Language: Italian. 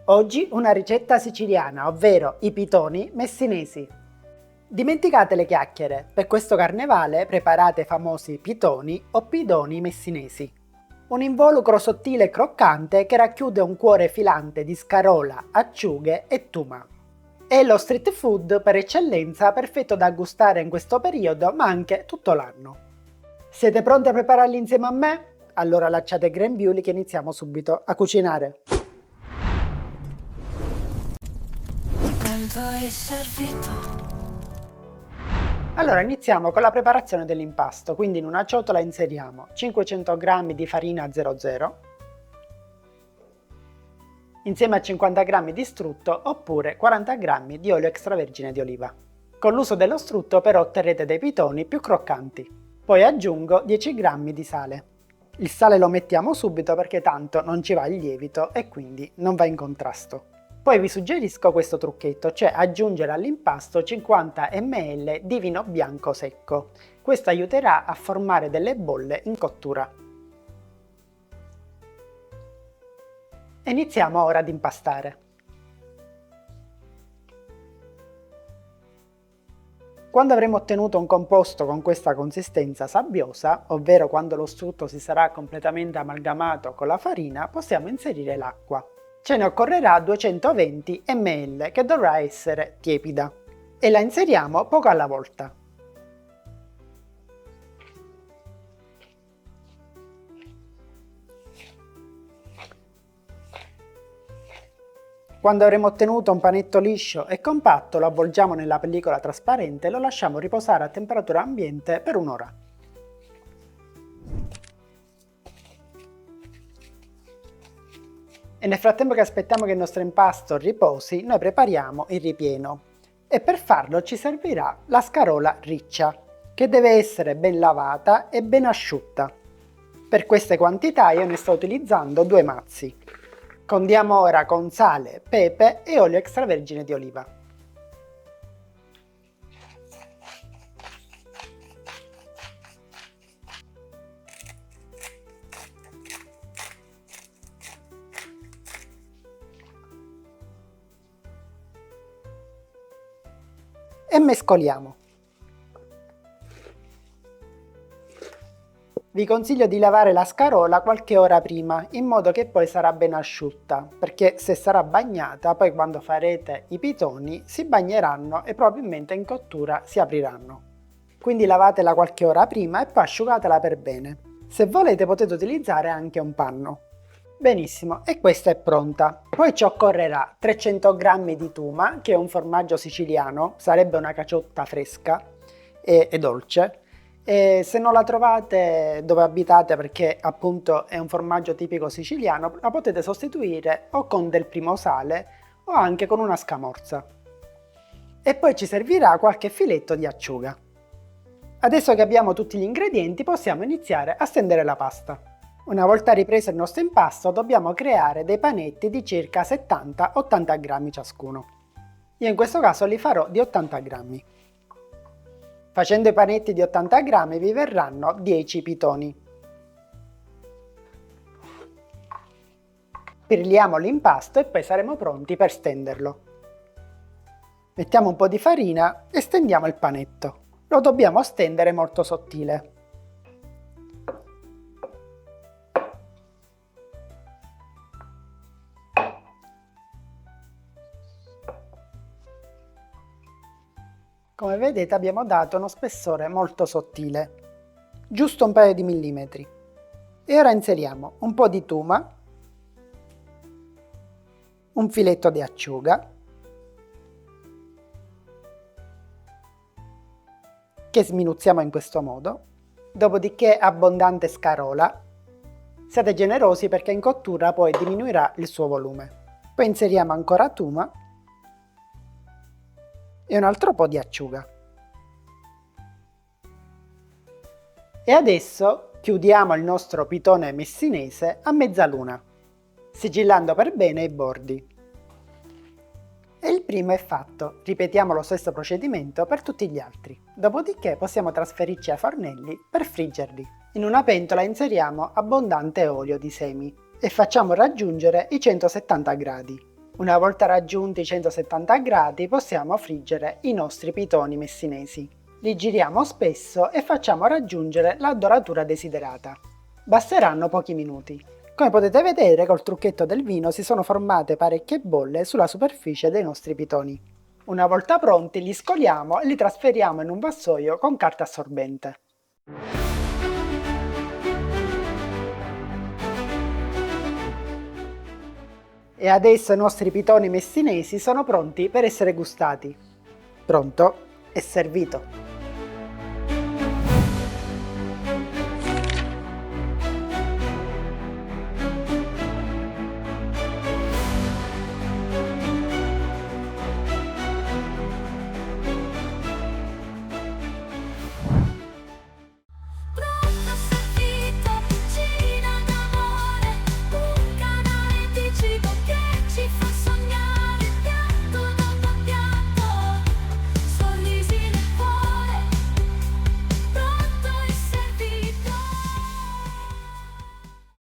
Oggi una ricetta siciliana, ovvero i pitoni messinesi. Dimenticate le chiacchiere, per questo carnevale preparate i famosi pitoni o pidoni messinesi. Un involucro sottile e croccante che racchiude un cuore filante di scarola, acciughe e tuma. È lo street food per eccellenza, perfetto da gustare in questo periodo ma anche tutto l'anno. Siete pronti a prepararli insieme a me? Allora lasciate il grembiuli che iniziamo subito a cucinare. Allora iniziamo con la preparazione dell'impasto, quindi in una ciotola inseriamo 500 g di farina 00 insieme a 50 g di strutto oppure 40 g di olio extravergine di oliva. Con l'uso dello strutto però otterrete dei pitoni più croccanti. Poi aggiungo 10 g di sale. Il sale lo mettiamo subito perché tanto non ci va il lievito e quindi non va in contrasto. Poi vi suggerisco questo trucchetto, cioè aggiungere all'impasto 50 ml di vino bianco secco. Questo aiuterà a formare delle bolle in cottura. Iniziamo ora ad impastare. Quando avremo ottenuto un composto con questa consistenza sabbiosa, ovvero quando lo strutto si sarà completamente amalgamato con la farina, possiamo inserire l'acqua. Ce ne occorrerà 220 ml che dovrà essere tiepida e la inseriamo poco alla volta. Quando avremo ottenuto un panetto liscio e compatto, lo avvolgiamo nella pellicola trasparente e lo lasciamo riposare a temperatura ambiente per un'ora. E nel frattempo che aspettiamo che il nostro impasto riposi, noi prepariamo il ripieno. E per farlo ci servirà la scarola riccia, che deve essere ben lavata e ben asciutta. Per queste quantità io ne sto utilizzando 2 mazzi. Condiamo ora con sale, pepe e olio extravergine di oliva. E mescoliamo. Vi consiglio di lavare la scarola qualche ora prima, in modo che poi sarà ben asciutta, perché se sarà bagnata, poi quando farete i pitoni si bagneranno e probabilmente in cottura si apriranno. Quindi lavatela qualche ora prima e poi asciugatela per bene. Se volete potete utilizzare anche un panno. Benissimo, e questa è pronta. Poi ci occorrerà 300 g di tuma, che è un formaggio siciliano, sarebbe una caciotta fresca e dolce. E se non la trovate dove abitate, perché appunto è un formaggio tipico siciliano, la potete sostituire o con del primo sale o anche con una scamorza. E poi ci servirà qualche filetto di acciuga. Adesso che abbiamo tutti gli ingredienti possiamo iniziare a stendere la pasta. Una volta ripreso il nostro impasto dobbiamo creare dei panetti di circa 70-80 g ciascuno. Io in questo caso li farò di 80 g. Facendo i panetti di 80 g vi verranno 10 pitoni. Pirliamo l'impasto e poi saremo pronti per stenderlo. Mettiamo un po' di farina e stendiamo il panetto. Lo dobbiamo stendere molto sottile. Come vedete abbiamo dato uno spessore molto sottile, giusto un paio di millimetri. E ora inseriamo un po' di tuma, un filetto di acciuga, che sminuzziamo in questo modo, dopodiché abbondante scarola. Siate generosi perché in cottura poi diminuirà il suo volume. Poi inseriamo ancora tuma e un altro po' di acciuga. E adesso chiudiamo il nostro pitone messinese a mezzaluna, sigillando per bene i bordi. E il primo è fatto, ripetiamo lo stesso procedimento per tutti gli altri. Dopodiché possiamo trasferirci ai fornelli per friggerli. In una pentola inseriamo abbondante olio di semi e facciamo raggiungere i 170 gradi. Una volta raggiunti i 170 gradi possiamo friggere i nostri pitoni messinesi. Li giriamo spesso e facciamo raggiungere la doratura desiderata. Basteranno pochi minuti. Come potete vedere, col trucchetto del vino si sono formate parecchie bolle sulla superficie dei nostri pitoni. Una volta pronti li scoliamo e li trasferiamo in un vassoio con carta assorbente. E adesso i nostri pitoni messinesi sono pronti per essere gustati. Pronto e servito!